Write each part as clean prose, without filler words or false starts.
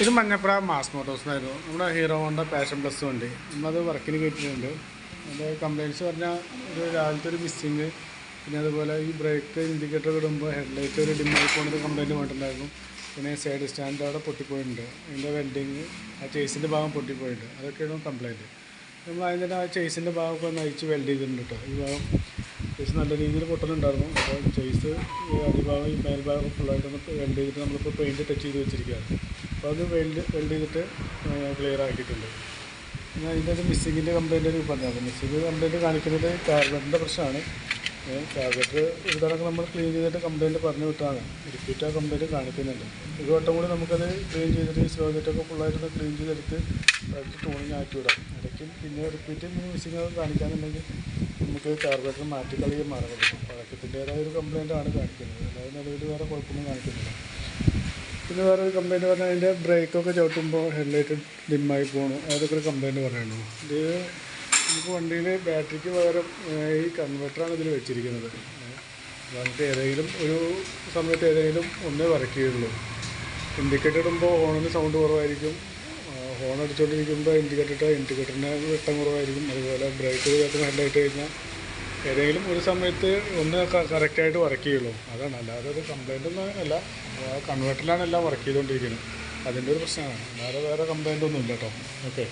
ഇത് മഞ്ഞപ്പുറ മാസ് മോട്ടോഴ്സിനായിരുന്നു. നമ്മുടെ hero Honda passion plus വണ്ടി നമ്മളത് വർക്കിന് കയറ്റിയിട്ടുണ്ട്. അത് കംപ്ലയിൻറ്റ്സ് പറഞ്ഞാൽ ഒരു രാവിലത്തെ ഒരു മിസ്സിങ്, പിന്നെ അതുപോലെ ഈ ബ്രേക്ക് ഇൻഡിക്കേറ്റർ ഇടുമ്പോൾ ഹെഡ്ലൈറ്റ് ഒരു ഡിമ്മായി പോകുന്നത് കംപ്ലയിൻറ്റ് വേണ്ടിയിട്ടുണ്ടായിരുന്നു. പിന്നെ സൈഡ് സ്റ്റാൻഡ് അവിടെ പൊട്ടിപ്പോയിട്ടുണ്ട്, അതിൻ്റെ വെൽഡിങ് ആ ചേസിൻ്റെ ഭാഗം പൊട്ടിപ്പോയിട്ടുണ്ട്, അതൊക്കെയാണ് കംപ്ലയിൻറ്റ്. നമ്മൾ അതിൻ്റെ ആ ചേസിൻ്റെ ഭാഗമൊക്കെ ഒന്ന് അയച്ച് വെൽഡ് ചെയ്തിട്ടുണ്ട് കേട്ടോ. ഈ ഭാഗം ചേസ് നല്ല രീതിയിൽ പൊട്ടലുണ്ടായിരുന്നു. അപ്പോൾ ചേസ് അടിഭാഗം ഈ മേൽഭാഗം ഫുള്ളായിട്ടൊന്ന് വെൽഡ് ചെയ്തിട്ട് നമ്മളിപ്പോൾ പെയിൻറ്റ് ടച്ച് ചെയ്ത് വെച്ചിരിക്കുകയാണ്. അപ്പോൾ അത് വെൽഡ് ചെയ്തിട്ട് ക്ലിയർ ആക്കിയിട്ടുണ്ട്. പിന്നെ അതിൻ്റെ ഒരു മിസ്സിങ്ങിൻ്റെ കംപ്ലയിൻറ്റ് പറഞ്ഞത്, മിസ്സിങ് കംപ്ലയിൻറ്റ് കാണിക്കുന്നത് കാർബറേറ്ററിൻ്റെ പ്രശ്നമാണ്. കാർബറേറ്റർ ഒരു തവണ നമ്മൾ ക്ലീൻ ചെയ്തിട്ട് കംപ്ലയിൻറ്റ് പറഞ്ഞു വിട്ടാണ്, റിപ്പീറ്റ് ആ കംപ്ലയിൻറ്റ് കാണിക്കുന്നുണ്ട്. ഒരു വട്ടം കൂടി നമുക്കത് ക്ലീൻ ചെയ്തിട്ട് ഈ സ്ലോജറ്റൊക്കെ ഫുള്ളായിട്ടൊന്ന് ക്ലീൻ ചെയ്തെടുത്ത് കറക്റ്റ് ടൂണിങ് ആക്കി വിടാം. ഇടയ്ക്ക് പിന്നെ റിപ്പീറ്റ് മിസ്സിങ് കാണിക്കാന്നുണ്ടെങ്കിൽ നമുക്ക് കാർബറേറ്റർ മാറ്റിക്കളയും മാറാൻ പറ്റും. പഴക്കത്തിൻ്റേതായ ഒരു കംപ്ലയിൻ്റാണ് കാണിക്കുന്നത്, അല്ലാതെ നിലവിൽ വേറെ കുഴപ്പമൊന്നും കാണിക്കുന്നില്ല. പിന്നെ വേറെ ഒരു കംപ്ലയിൻറ്റ് പറഞ്ഞാൽ അതിൻ്റെ ബ്രേക്കൊക്കെ ചവിട്ടുമ്പോൾ ഹെഡ്ലൈറ്റ് ഡിമ്മായി പോകണം, അതൊക്കെ ഒരു കംപ്ലയിൻറ്റ് പറയുന്നു. ഇത് നമുക്ക് വണ്ടിയിൽ ബാറ്ററിക്ക് പകരം ഈ കൺവെർട്ടറാണ് ഇതിൽ വെച്ചിരിക്കുന്നത്. നമുക്ക് ഏതെങ്കിലും ഒരു സമയത്ത് ഏതെങ്കിലും ഒന്നേ വരയ്ക്കുകയുള്ളൂ. ഇൻഡിക്കേറ്റർ ഇടുമ്പോൾ ഹോണിന് സൗണ്ട് കുറവായിരിക്കും, ഹോൺ അടിച്ചുകൊണ്ടിരിക്കുമ്പോൾ ഇൻഡിക്കേറ്ററിന് വെട്ടം കുറവായിരിക്കും. അതുപോലെ ബ്രേക്ക് ചേർത്ത് ഹെഡ്ലൈറ്റ് കഴിഞ്ഞാൽ ഏതെങ്കിലും ഒരു സമയത്ത് ഒന്ന് കറക്റ്റായിട്ട് വർക്ക് ചെയ്യുള്ളൂ, അതാണ്. അല്ലാതെ ഒരു കംപ്ലയിൻ്റ് ഒന്നും അല്ല, കൺവെർട്ടറിലാണ് എല്ലാം വർക്ക് ചെയ്തുകൊണ്ടിരിക്കുന്നത്, അതിൻ്റെ ഒരു പ്രശ്നമാണ്. അല്ലാതെ വേറെ കംപ്ലയിൻ്റ് ഒന്നും ഇല്ല കേട്ടോ. ഓക്കെ,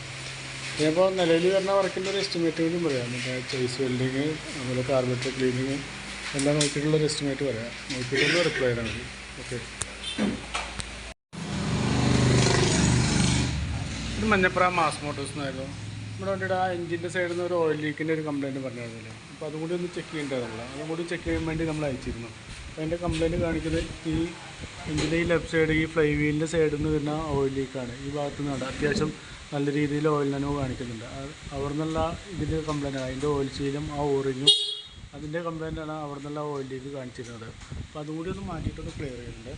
ഞാനിപ്പോൾ നിലവിൽ വരുന്ന വർക്കിൻ്റെ ഒരു എസ്റ്റിമേറ്റ് കൂടി പറയാം. മറ്റേ ചേസ് വെൽഡിങ്, അതുപോലെ കാർബറേറ്റർ ക്ലീനിങ് എല്ലാം നോക്കിയിട്ടുള്ളൊരു എസ്റ്റിമേറ്റ് പറയാം. നോക്കിയിട്ടൊന്ന് റിപ്ലൈ ചെയ്താൽ മതി. ഓക്കെ, ഇത് മഞ്ഞപ്പുറ മാസ് മോട്ടോഴ്സ് എന്നായിരുന്നു. നമ്മുടെ വണ്ടിയുടെ ആ എഞ്ചിൻ്റെ സൈഡിൽ നിന്ന് ഒരു ഓയിൽ ലീക്കിൻ്റെ ഒരു കംപ്ലയിൻറ്റ് പറഞ്ഞിരുന്നില്ല. അപ്പോൾ അതും കൂടി ഒന്ന് ചെക്ക് ചെയ്യേണ്ടതാണല്ലോ, അതും കൂടി ചെക്ക് ചെയ്യാൻ വേണ്ടി നമ്മൾ അയച്ചിരുന്നു. അപ്പോൾ അതിൻ്റെ കംപ്ലയിൻറ്റ് കാണിക്കുന്നത് ഈ എഞ്ചിൻ്റെ ഈ ലെഫ്റ്റ് സൈഡ്, ഈ ഫ്ലൈ വീലിൻ്റെ സൈഡിൽ നിന്ന് വരുന്ന ഓയിൽ ലീക്കാണ്. ഈ ഭാഗത്ത് നിന്നാണ് അത്യാവശ്യം നല്ല രീതിയിൽ ഓയിൽ നനവ് കാണിക്കുന്നുണ്ട്. അവിടെ നിന്നുള്ള ഇതിൻ്റെ കംപ്ലയിൻ്റാണ്, അതിൻ്റെ ഓയിൽ ശീലം ആ ഓറിങ്ങും അതിൻ്റെ കംപ്ലയിൻ്റാണ് അവിടെ നിന്നുള്ള ഓയിൽ ലീക്ക് കാണിച്ചിരുന്നത്. അപ്പോൾ അതും കൂടി ഒന്ന് മാറ്റിയിട്ടൊന്ന് ക്ലിയർ ചെയ്യുന്നുണ്ട്.